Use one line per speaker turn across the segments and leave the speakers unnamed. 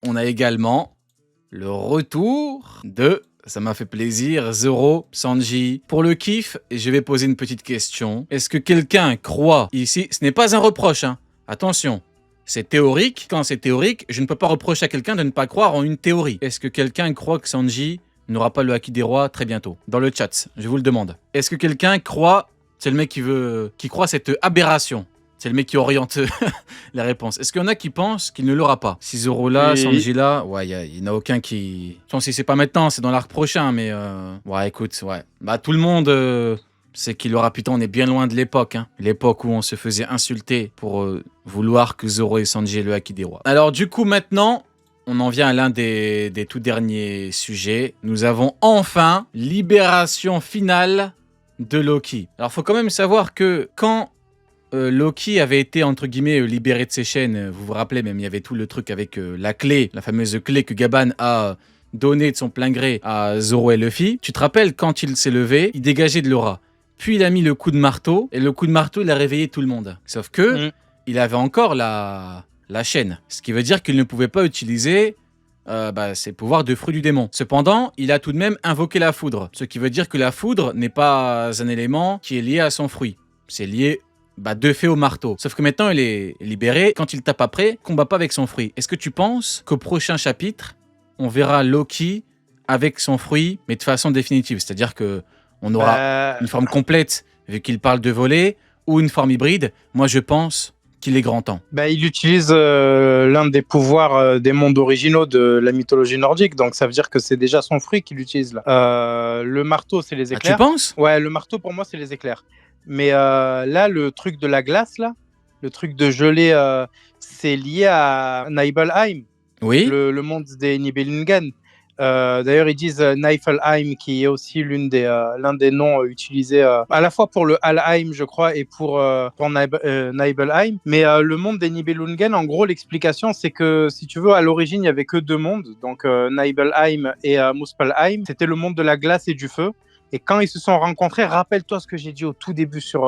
on a également le retour de... Ça m'a fait plaisir, Zoro, Sanji. Pour le kiff, je vais poser une petite question. Est-ce que quelqu'un croit ici... Ce n'est pas un reproche, hein. Attention. C'est théorique. Quand c'est théorique, je ne peux pas reprocher à quelqu'un de ne pas croire en une théorie. Est-ce que quelqu'un croit que Sanji n'aura pas le Haki des rois très bientôt? Dans le chat, je vous le demande. Est-ce que quelqu'un croit... C'est le mec qui croit cette aberration. C'est le mec qui oriente la réponse. Est-ce qu'il y en a qui pensent qu'il ne l'aura pas? Si Zoro là, Sanji là, ouais, il n'y en a aucun qui... Je pense que si c'est pas maintenant, c'est dans l'arc prochain, mais... Ouais, écoute, ouais. Bah, tout le monde sait qu'il aura... Putain, on est bien loin de l'époque, hein. L'époque où on se faisait insulter pour vouloir que Zoro et Sanji aient le Haki des rois. Alors, du coup, maintenant... On en vient à l'un des tout derniers sujets. Nous avons enfin libération finale de Loki. Alors, faut quand même savoir que quand... Loki avait été entre guillemets libéré de ses chaînes, vous vous rappelez même, il y avait tout le truc avec la clé, la fameuse clé que Gaban a donnée de son plein gré à Zoro et Luffy. Tu te rappelles, quand il s'est levé, il dégageait de l'aura. Puis il a mis le coup de marteau, et le coup de marteau il a réveillé tout le monde. Sauf que il avait encore la chaîne, ce qui veut dire qu'il ne pouvait pas utiliser ses pouvoirs de fruit du démon. Cependant, il a tout de même invoqué la foudre, ce qui veut dire que la foudre n'est pas un élément qui est lié à son fruit. C'est lié de fait au marteau. Sauf que maintenant, il est libéré. Quand il tape après, combat pas avec son fruit. Est-ce que tu penses qu'au prochain chapitre, on verra Loki avec son fruit, mais de façon définitive? C'est-à-dire que on aura une forme complète, vu qu'il parle de voler, ou une forme hybride? Moi, je pense qu'il est grand temps.
Il utilise l'un des pouvoirs des mondes originaux de la mythologie nordique, donc ça veut dire que c'est déjà son fruit qu'il utilise là. Le marteau, c'est les éclairs.
Tu penses?
Ouais, le marteau, pour moi, c'est les éclairs. Mais là, le truc de la glace, là, le truc de gelée, c'est lié à Nibelheim,
oui.
le monde des Nibelungen. D'ailleurs, ils disent Niflheim, qui est aussi l'un des noms utilisés à la fois pour le Alheim, je crois, et pour Nibelheim. Mais le monde des Nibelungen, en gros, l'explication, c'est que, si tu veux, à l'origine, il n'y avait que deux mondes, donc Nibelheim et Muspelheim. C'était le monde de la glace et du feu. Et quand ils se sont rencontrés, rappelle-toi ce que j'ai dit au tout début sur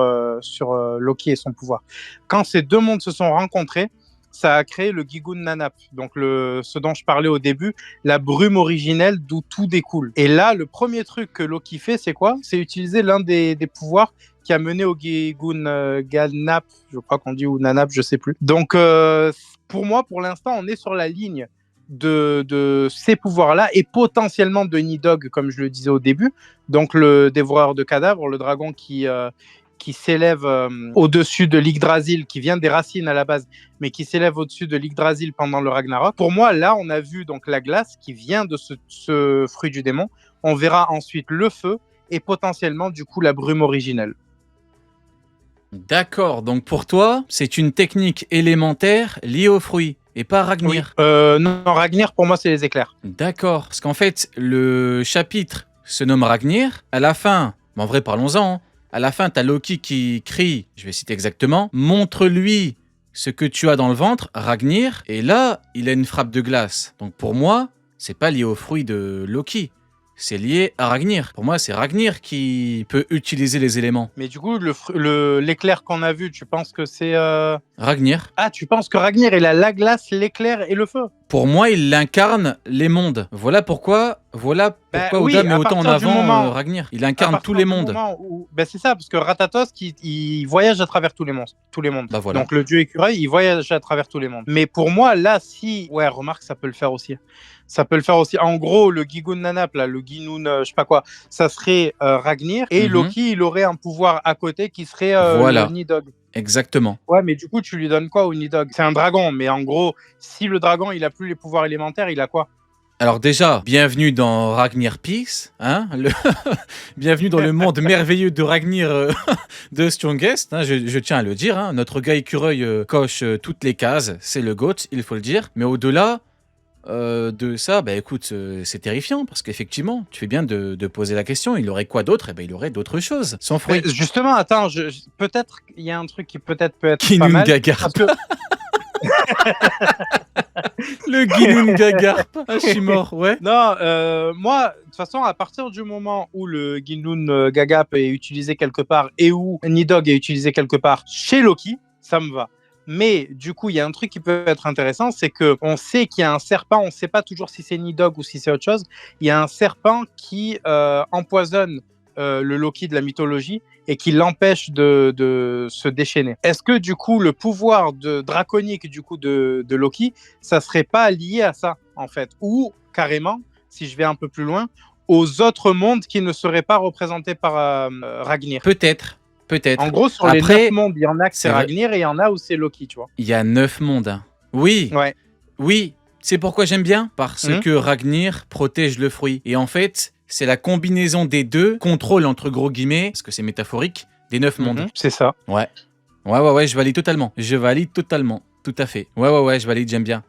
Loki et son pouvoir. Quand ces deux mondes se sont rencontrés, ça a créé le Gigun Nanap, donc ce dont je parlais au début, la brume originelle d'où tout découle. Et là, le premier truc que Loki fait, c'est quoi? C'est utiliser l'un des pouvoirs qui a mené au Gigun Ganap, je crois qu'on dit, ou Nanap, je sais plus. Donc, pour moi, pour l'instant, on est sur la ligne de ces pouvoirs-là et potentiellement de Nidog, comme je le disais au début, donc le dévoreur de cadavres, le dragon qui s'élève au-dessus de l'Yggdrasil, qui vient des racines à la base, mais qui s'élève au-dessus de l'Yggdrasil pendant le Ragnarok. Pour moi, là, on a vu donc la glace qui vient de ce fruit du démon. On verra ensuite le feu et potentiellement, du coup, la brume originelle.
D'accord, donc pour toi, c'est une technique élémentaire liée aux fruits. Et pas Ragnir.
Oui. Non, Ragnir, pour moi, c'est les éclairs.
D'accord, parce qu'en fait, le chapitre se nomme Ragnir. À la fin, en vrai, parlons-en, hein. À la fin, t'as Loki qui crie, je vais citer exactement, « Montre-lui ce que tu as dans le ventre, Ragnir ». Et là, il a une frappe de glace. Donc pour moi, c'est pas lié aux fruits de Loki. C'est lié à Ragnir. Pour moi, c'est Ragnir qui peut utiliser les éléments.
Mais du coup, l'éclair qu'on a vu, tu penses que c'est...
Ragnir.
Ah, tu penses que Ragnir, il a la glace, l'éclair et le feu?
Pour moi, il incarne les mondes. Voilà pourquoi Oda met autant en avant Ragnir. Il incarne tous les mondes.
C'est ça, parce que Ratatos, il voyage à travers tous les mondes.
Voilà.
Donc le dieu écureuil, il voyage à travers tous les mondes. Mais pour moi, là, si... Ouais, remarque, ça peut le faire aussi. Ça peut le faire aussi. En gros, le Gigun Nanap, là, le Ginun, je sais pas quoi, ça serait Ragnir. Et Loki, il aurait un pouvoir à côté qui serait le Nidog.
Exactement.
Ouais, mais du coup, tu lui donnes quoi au Nidog? C'est un dragon, mais en gros, si le dragon, il a plus les pouvoirs élémentaires, il a quoi?
Alors déjà, bienvenue dans Ragnir Peace, hein, bienvenue dans le monde merveilleux de Ragnir de Strongest, hein, je tiens à le dire, hein, notre gars écureuil coche toutes les cases, c'est le GOAT, il faut le dire, mais au-delà de ça, écoute, c'est terrifiant, parce qu'effectivement, tu fais bien de poser la question, il aurait quoi d'autre? Il aurait d'autres choses, sans fruits.
Justement, attends, peut-être, il y a un truc qui peut-être peut être
Ginun
pas mal.
Gagarp. Le Ginun Gagarp. Ah, je suis mort, ouais.
Non, moi, de toute façon, à partir du moment où le Ginun Gagarp est utilisé quelque part et où Nidog est utilisé quelque part chez Loki, ça me va. Mais du coup, il y a un truc qui peut être intéressant, c'est que on sait qu'il y a un serpent, on ne sait pas toujours si c'est Nidhogg ou si c'est autre chose. Il y a un serpent qui empoisonne le Loki de la mythologie et qui l'empêche de se déchaîner. Est-ce que du coup, le pouvoir draconique du coup de Loki, ça serait pas lié à ça en fait, ou carrément, si je vais un peu plus loin, aux autres mondes qui ne seraient pas représentés par Ragnir.
Peut-être.
En gros, sur les 9 mondes, il y en a que c'est Ragnir et il y en a où c'est Loki, tu vois.
Il y a 9 mondes. Hein. Oui.
Ouais.
Oui. C'est pourquoi j'aime bien. Parce que Ragnir protège le fruit. Et en fait, c'est la combinaison des deux, contrôle entre gros guillemets, parce que c'est métaphorique, des 9 mondes.
C'est ça.
Ouais. Ouais, je valide totalement. Je valide totalement. Tout à fait. Ouais, je valide, j'aime bien.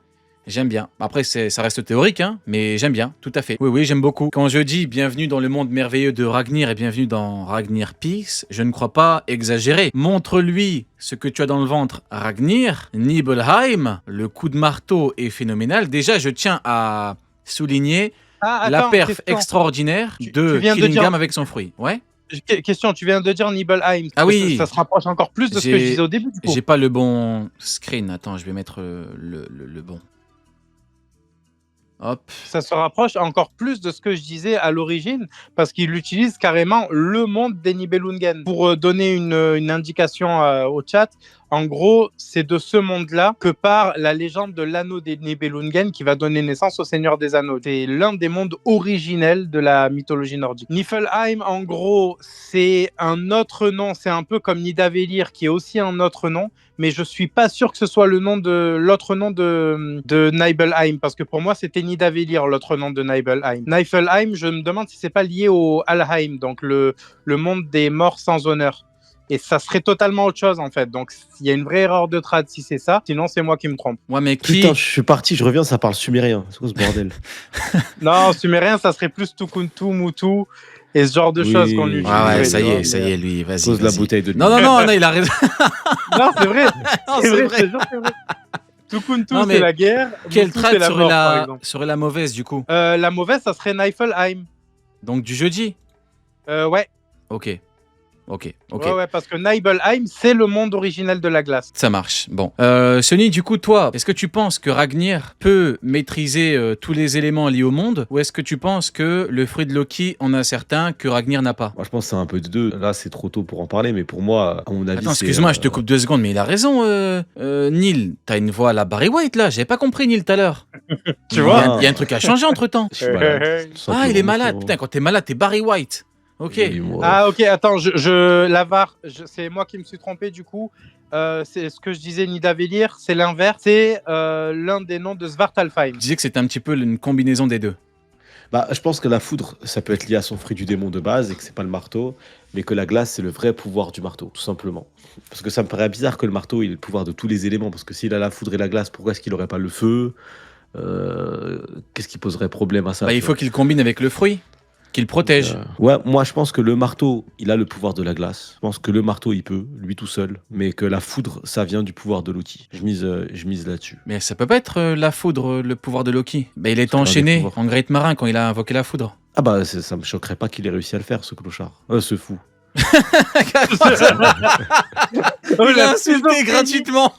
J'aime bien. Après, ça reste théorique, hein, mais j'aime bien, tout à fait. Oui, j'aime beaucoup. Quand je dis bienvenue dans le monde merveilleux de Ragnir et bienvenue dans Ragnir Peace, je ne crois pas exagérer. Montre-lui ce que tu as dans le ventre, Ragnir, Nibelheim. Le coup de marteau est phénoménal. Déjà, je tiens à souligner la perf extraordinaire de Killingham avec son fruit. Ouais.
Question, tu viens de dire Nibelheim.
Ah oui.
Ça se rapproche encore plus de ce que je disais au début.
J'ai pas le bon screen. Attends, je vais mettre le bon. Hop.
Ça se rapproche encore plus de ce que je disais à l'origine, parce qu'il utilise carrément le monde des Nibelungen. Pour donner une indication au chat, en gros, c'est de ce monde-là que part la légende de l'anneau des Nibelungen qui va donner naissance au Seigneur des Anneaux. C'est l'un des mondes originels de la mythologie nordique. Niflheim, en gros, c'est un autre nom, c'est un peu comme Nidavellir qui est aussi un autre nom, mais je suis pas sûr que ce soit l'autre nom de Nibelheim, parce que pour moi c'était Nidavellir l'autre nom de Nibelheim. Niflheim, je me demande si c'est pas lié au Alheim, donc le monde des morts sans honneur. Et ça serait totalement autre chose en fait. Donc il y a une vraie erreur de trad si c'est ça. Sinon c'est moi qui me trompe.
Ouais, mais qui...
Putain, je suis parti, je reviens, ça parle sumérien. C'est quoi ce bordel?
Non, sumérien, ça serait plus Tukuntu, Mutu et ce genre de choses qu'on utilise.
Ah ouais, ça y est, lui, vas-y.
Cause la bouteille de.
Non, il a raison.
Non, c'est vrai.
C'est vrai.
C'est vrai. Tukuntu, c'est la guerre.
Quelle trad serait la mauvaise du coup?
La mauvaise, ça serait Niflheim.
Donc du jeudi?
Ouais.
Ok.
Ouais, parce que Nibelheim, c'est le monde originel de la glace.
Ça marche. Bon. Sony, du coup, toi, est-ce que tu penses que Ragnir peut maîtriser tous les éléments liés au monde, ou est-ce que tu penses que le fruit de Loki en a certains que Ragnir n'a pas?
Moi, je pense que c'est un peu de deux. Là, c'est trop tôt pour en parler, mais pour moi, à mon avis.
Attends, excuse-moi, je te coupe 2 secondes, mais il a raison, Neil. T'as une voix à la Barry White, là. J'avais pas compris, Neil, tout à l'heure.
Tu vois?
Il y a un truc à changer entre-temps.
Je suis malade.
Il est malade. Putain, quand t'es malade, t'es Barry White. Ok.
Ah ok, attends, l'avare, c'est moi qui me suis trompé du coup. C'est ce que je disais, Nidavellir, c'est l'inverse. C'est l'un des noms de Svartalfheim.
Je disais que c'était un petit peu une combinaison des deux.
Bah, je pense que la foudre, ça peut être lié à son fruit du démon de base et que c'est pas le marteau, mais que la glace, c'est le vrai pouvoir du marteau, tout simplement. Parce que ça me paraît bizarre que le marteau ait le pouvoir de tous les éléments, parce que s'il a la foudre et la glace, pourquoi est-ce qu'il aurait pas le feu? Qu'est-ce qui poserait problème à ça?
Bah, il faut qu'il combine avec le fruit. Qu'il protège.
Ouais, moi je pense que le marteau, il a le pouvoir de la glace. Je pense que le marteau, il peut, lui tout seul. Mais que la foudre, ça vient du pouvoir de Loki. Je mise là-dessus.
Mais ça peut pas être la foudre, le pouvoir de Loki. Bah, il est enchaîné en Great Marin quand il a invoqué la foudre.
Ah bah, ça me choquerait pas qu'il ait réussi à le faire, ce clochard. Ce fou.
Il a insulté gratuitement.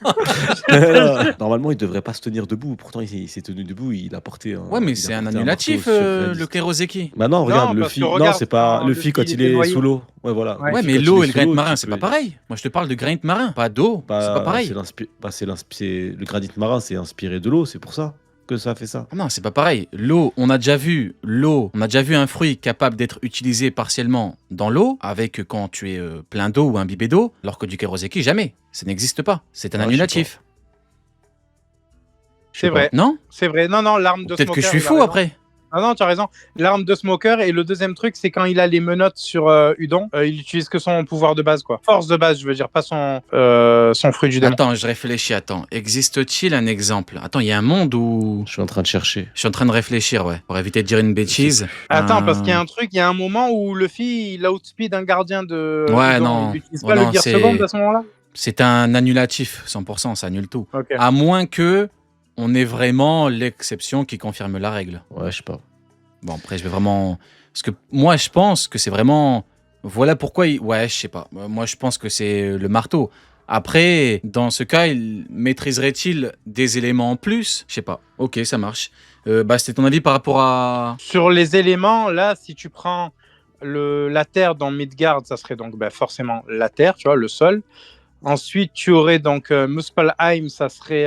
Normalement, il devrait pas se tenir debout. Pourtant, il s'est tenu debout. Il a porté un.
Ouais, mais c'est un annulatif, le Kleroseki.
Bah non, regarde, Luffy. Non, c'est pas Luffy quand il est sous l'eau. Ouais, voilà.
Ouais, mais l'eau et le granit marin, c'est pas pareil. Moi, je te parle de granit marin, pas d'eau. C'est pas pareil.
Le granit marin, c'est inspiré de l'eau, c'est pour ça que ça fait ça.
Non, c'est pas pareil. L'eau, on a déjà vu un fruit capable d'être utilisé partiellement dans l'eau, avec quand tu es plein d'eau ou imbibé d'eau, alors que du Kéroseki, jamais. Ça n'existe pas. C'est un annulatif.
C'est vrai.
Non?
C'est vrai. Non, l'arme de Smoker.
Peut-être que je suis fou après.
Non, tu as raison. L'arme de Smoker, et le deuxième truc, c'est quand il a les menottes sur Udon, il utilise que son pouvoir de base, quoi. Force de base, je veux dire, pas son fruit du démon.
Attends, je réfléchis, Existe-t-il un exemple? Attends, il y a un monde où...
Je suis en train de chercher.
Je suis en train de réfléchir, ouais. Pour éviter de dire une bêtise.
Attends, parce qu'il y a un truc, il y a un moment où Luffy, il outspeed un gardien de...
Ouais,
Udon.
non.
Il utilise pas le gear second à ce moment-là?
C'est un annulatif, 100%, ça annule tout.
Okay.
À moins que on ait vraiment l'exception qui confirme la règle.
Ouais, je sais pas.
Bon, après, je vais vraiment... Parce que moi, je pense que c'est vraiment... Voilà pourquoi... Ouais, je sais pas. Moi, je pense que c'est le marteau. Après, dans ce cas, il maîtriserait-il des éléments en plus? Je sais pas. Ok, ça marche. C'était ton avis par rapport à...
Sur les éléments, là, si tu prends la terre dans Midgard, ça serait donc forcément la terre, tu vois, le sol. Ensuite, tu aurais donc Muspelheim, ça serait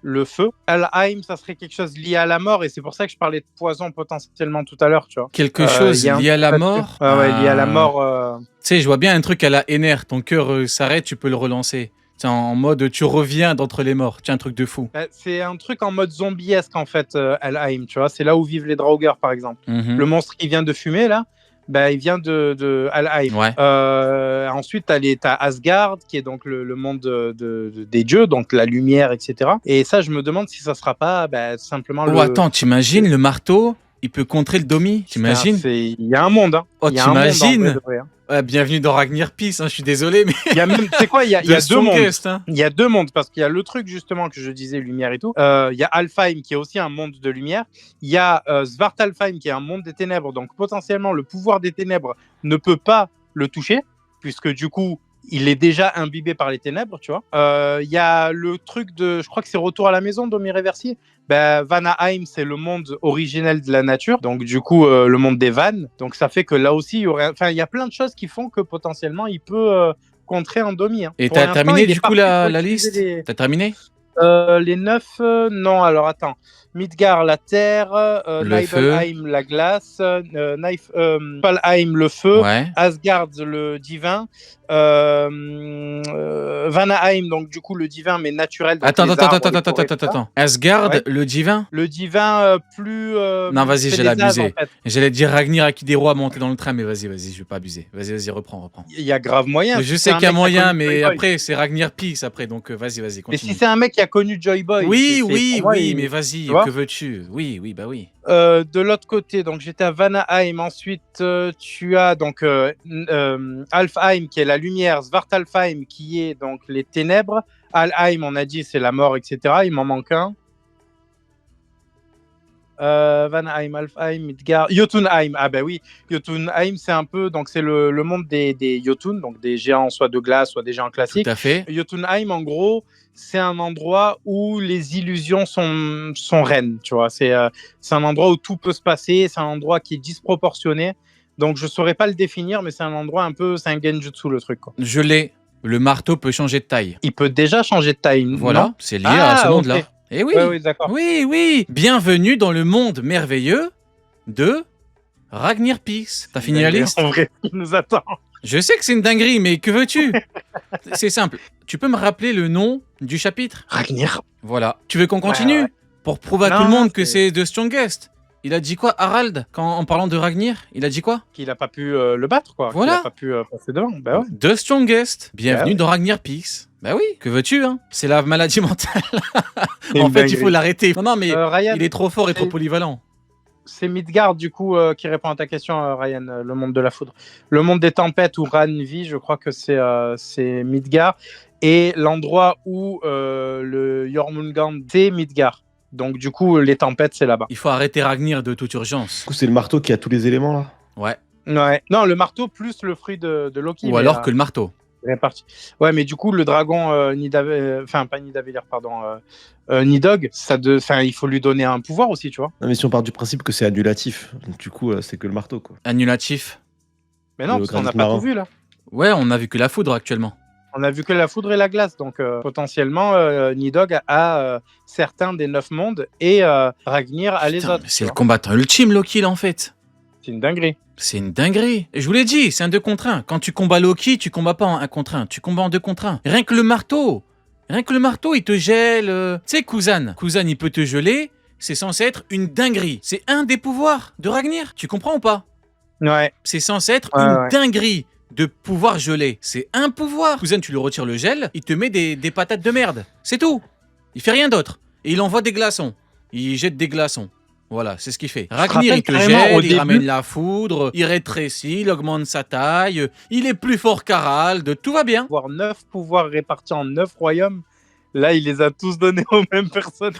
le feu. Helheim, ça serait quelque chose lié à la mort, et c'est pour ça que je parlais de poison potentiellement tout à l'heure, tu vois.
Quelque chose
y a un
lié à
truc
la
là-dessus.
mort?
Ouais, lié à la
Ah.
mort.
Tu sais, je vois bien un truc à la NR. Ton cœur s'arrête, tu peux le relancer. C'est en mode tu reviens d'entre les morts. Tiens, un truc de fou.
C'est un truc en mode zombiesque, en fait, Helheim, tu vois. C'est là où vivent les Draugr, par exemple.
Mhm.
Le monstre qui vient de fumer, là, il vient de Helheim.
Ouais.
Ensuite, t'as Asgard, qui est donc le monde des dieux, donc la lumière, etc. Et ça, je me demande si ça sera pas simplement
Oh, attends, t'imagines le marteau? Il peut contrer le Domi? T'imagines?
Il y a un monde, hein.
Oh,
Il y a un monde, en vrai
t'imagines?
de vrai, hein.
Ouais, bienvenue dans Ragnir Peace, hein, je suis désolé, mais...
Il y a même, tu sais quoi, il y a
The
deux mondes.
Strongest, hein.
Il y a deux mondes, parce qu'il y a le truc justement que je disais, lumière et tout. Il y a Alfheim qui est aussi un monde de lumière. Il y a Svartalfheim qui est un monde des ténèbres. Donc potentiellement, le pouvoir des ténèbres ne peut pas le toucher, puisque du coup, il est déjà imbibé par les ténèbres, tu vois. Il y a le truc de, je crois que c'est Retour à la maison d'Omi Reversier. Vanaheim, c'est le monde originel de la nature, donc du coup le monde des vannes. Donc ça fait que là aussi, il y a plein de choses qui font que potentiellement il peut contrer un Domi. Hein.
Et
Pour
t'as
l'instant,
terminé
il est
du coup
parti
la
pour utiliser
liste? T'as terminé?
les 9, non, alors attends. Midgard, la terre,
Le
Nibelheim, la glace, Niflheim, le feu,
Ouais.
Asgard, le divin, Vanaheim, donc du coup le divin, mais naturel. Donc
Attends,
les
attends,
arbres,
attends,
les
attends,
forêts,
attends,
tout ça.
attends. Asgard,
Ouais.
le divin?
Le divin plus.
Non, vas-y,
c'est
j'ai
les As,
abusé.
en fait.
J'allais dire Ragnir à qui des rois monter dans le train, mais vas-y, je vais pas abuser. Vas-y, reprends.
Il y a grave moyen.
Mais
Si
je
c'est
sais
un
qu'il y a
mec qui
moyen,
connu
mais
Joy Boy.
après, c'est Ragnir Peace après, donc vas-y,
Mais
continue.
si c'est un mec qui a connu Joy Boy.
Oui,
pour
oui,
moi,
mais vas-y,
tu vois
que veux-tu? Oui, bah oui.
De l'autre côté, donc j'étais à Vanaheim. Ensuite, tu as donc Alfheim qui est la lumière, Svartalfheim qui est donc les ténèbres. Alheim, on a dit, c'est la mort, etc. Il m'en manque un. Vanaheim, Alfheim, Midgard, Jotunheim. Ah ben oui, Jotunheim, c'est un peu, donc c'est le monde des Jotun, donc des géants soit de glace, soit des géants
Tout
classiques.
à fait.
Jotunheim, en gros, c'est un endroit où les illusions sont reines, tu vois. C'est un endroit où tout peut se passer, c'est un endroit qui est disproportionné. Donc je saurais pas le définir, mais c'est un endroit un peu, c'est un genjutsu le truc, quoi.
Je l'ai. Le marteau peut changer de taille.
Il peut déjà changer de taille,
Voilà,
non?
c'est lié à ce
Ah,
monde-là.
ok.
Eh oui.
Ouais, oui, d'accord.
Oui. Bienvenue dans le monde merveilleux de Ragnir Peace. T'as fini la liste?
En vrai, il nous attend.
Je sais que c'est une dinguerie, mais que veux-tu? C'est simple. Tu peux me rappeler le nom du chapitre?
Ragnir.
Voilà. Tu veux qu'on continue?
Ouais.
Pour prouver à
Non,
tout le monde que
c'est-
c'est The Strongest. Il a dit quoi, Harald, en parlant de Ragnir? Il a dit quoi?
Qu'il a pas pu le battre, quoi.
Voilà.
Qu'il a pas pu passer devant. Bah ouais.
The Strongest. Bienvenue
Bah ouais.
dans Ragnir Peace. Bah oui, que veux-tu, hein? C'est la maladie mentale.
C'est
En
une
fait, il
dinguerie.
faut l'arrêter. Non, mais
Ryan,
il est trop fort et trop
c'est-
polyvalent.
c'est Midgard, du coup, qui répond à ta question, Ryan, le monde de la foudre. Le monde des tempêtes où Ran vit, je crois que c'est Midgard. Et l'endroit où le Jormungand, c'est Midgard. Donc, du coup, les tempêtes, c'est là-bas.
Il faut arrêter Ragnir de toute urgence.
Du coup, c'est le marteau qui a tous les éléments là.
Ouais.
Ouais. Non, le marteau plus le fruit de Loki.
Ou
mais,
alors que le marteau.
réparti. Ouais, mais du coup, le dragon, enfin, pas Nidavellir, pardon, Nidog, il faut lui donner un pouvoir aussi, tu vois.
Non, mais si on part du principe que c'est annulatif, donc du coup, c'est que le marteau quoi.
Annulatif.
Mais non,
Le
parce qu'on n'a
granit
pas
marin.
tout vu, là.
Ouais, on a vu que la foudre actuellement.
On a vu que la foudre et la glace, donc potentiellement, Nidog a certains des 9 mondes et Ragnir a les
Putain,
autres.
mais
tu
c'est le
vois.
combattant ultime, Loki, là, en fait.
C'est une dinguerie.
C'est une dinguerie. Et je vous l'ai dit, c'est un 2 contre 1. Quand tu combats Loki, tu combats pas en 1 contre 1. Tu combats en 2 contre 1. Rien que le marteau, il te gèle. Tu sais, Kuzan, il peut te geler. C'est censé être une dinguerie. C'est un des pouvoirs de Ragnir. Tu comprends ou pas?
Ouais.
C'est censé être
Ouais,
une
ouais.
dinguerie de pouvoir geler. C'est un pouvoir. Kuzan, tu lui retires le gel, il te met des patates de merde. C'est tout. Il fait rien d'autre. Et il envoie des glaçons. Il jette des glaçons. Voilà, c'est ce qu'il fait. Ragnir,
rappelle
il te
carrément,
gèle,
au
il
début-
ramène la foudre, il rétrécit, il augmente sa taille, il est plus fort qu'Harald, tout va bien.
Avoir 9 pouvoirs répartis en 9 royaumes, là, il les a tous donnés aux mêmes personnage.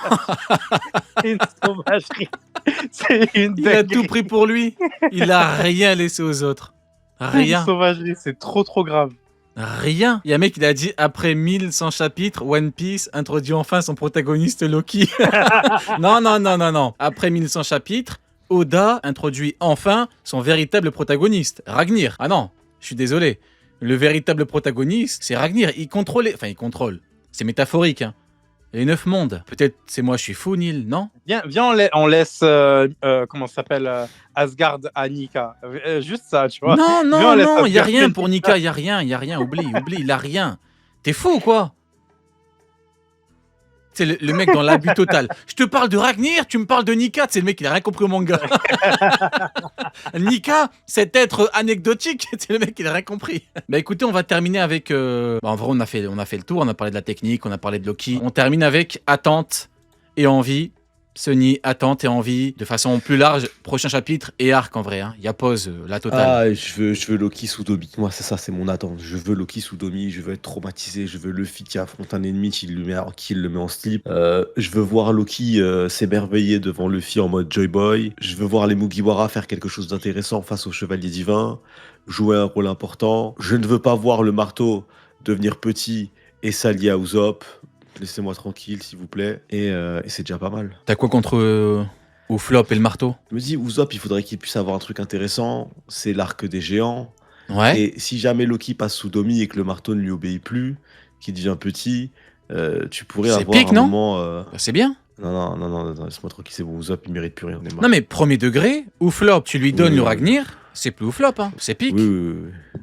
C'est une sauvagerie. C'est une
Il a
dinguerie.
tout pris pour lui. Il a rien laissé aux autres.
C'est une
Rien.
sauvagerie, c'est trop grave.
Rien. Il y a un mec, il a dit après 1100 chapitres, One Piece introduit enfin son protagoniste Loki. Non, non, non, non, non. Après 1100 chapitres, Oda introduit enfin son véritable protagoniste, Ragnir. Ah non, je suis désolé. Le véritable protagoniste, c'est Ragnir. Il contrôle. Enfin, il contrôle. C'est métaphorique, hein. Les 9 mondes. Peut-être c'est moi, je suis fou, Neil, non?
Viens, on laisse, comment ça s'appelle, Asgard à Nika. Juste ça, tu vois.
Non,
Viens,
non,
on laisse
non, il y a
Asgard
rien pour Nika, il y a rien. Oublie, il a rien. T'es fou ou quoi? C'est le mec dans l'abus total. Je te parle de Ragnir, tu me parles de Nika. C'est le mec, il a rien compris au manga. Nika, cet être anecdotique, c'est le mec, il a rien compris. Bah écoutez, on va terminer avec. En vrai, on a fait le tour. On a parlé de la technique, on a parlé de Loki. On termine avec attente et envie. Sunny, attente et envie, de façon plus large, prochain chapitre et arc en vrai. Hein. Il y a pause, la totale.
Ah, je veux Loki sous Domi. Moi, c'est ça, c'est mon attente. Je veux Loki sous Domi, je veux être traumatisé, je veux Luffy qui affronte un ennemi qui le met en slip. Je veux voir Loki s'émerveiller devant Luffy en mode Joy Boy. Je veux voir les Mugiwara faire quelque chose d'intéressant face au Chevalier Divin, jouer un rôle important. Je ne veux pas voir le marteau devenir petit et s'allier à Usopp. Laissez-moi tranquille, s'il vous plaît. Et c'est déjà pas mal.
T'as quoi contre Ouflop et le marteau?
Je me dis, Usopp, il faudrait qu'il puisse avoir un truc intéressant. C'est l'arc des géants.
Ouais.
Et si jamais Loki passe sous Domi et que le marteau ne lui obéit plus, qu'il devient petit, tu pourrais
C'est
avoir
pique,
un
non
moment.
Bah, c'est bien.
Non, laisse-moi tranquille, c'est bon. Usopp, il mérite plus rien. On est marre.
Non mais premier degré, Ouflop, tu lui donnes
Oui,
le
oui.
Ragnir, c'est plus Ouflop, hein. C'est pique.
Oui.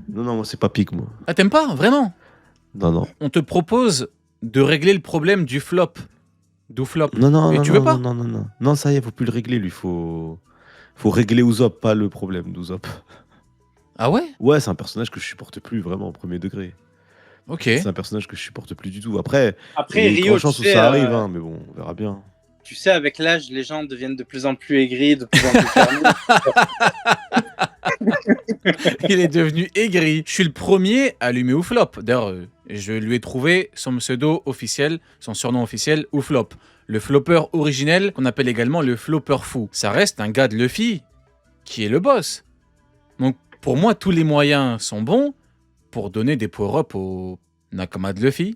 Non, moi, c'est pas pique, moi.
Ah t'aimes pas, vraiment?
Non.
On te propose de régler le problème du flop, d'Ouflop.
Non,
Et tu veux pas?
non. Non, ça y est, faut plus le régler, lui. Faut régler Usopp, pas le problème d'Usopp.
Ah ouais?
Ouais, c'est un personnage que je supporte plus, vraiment, au premier degré.
Ok.
C'est un personnage que je supporte plus du tout. Après,
Après,
il y a une
Rio,
grande chance
tu
où
sais,
ça arrive, hein, mais bon, on verra bien.
tu sais, avec l'âge, les gens deviennent de plus en plus aigris, de plus en plus fermés.
Il est devenu aigri. Je suis le premier à allumer Ouflop. D'ailleurs, je lui ai trouvé son pseudo officiel, son surnom officiel, Ouflop. Le flopper originel, qu'on appelle également le flopper fou. Ça reste un gars de Luffy qui est le boss. Donc, pour moi, tous les moyens sont bons pour donner des power-up au Nakama de Luffy.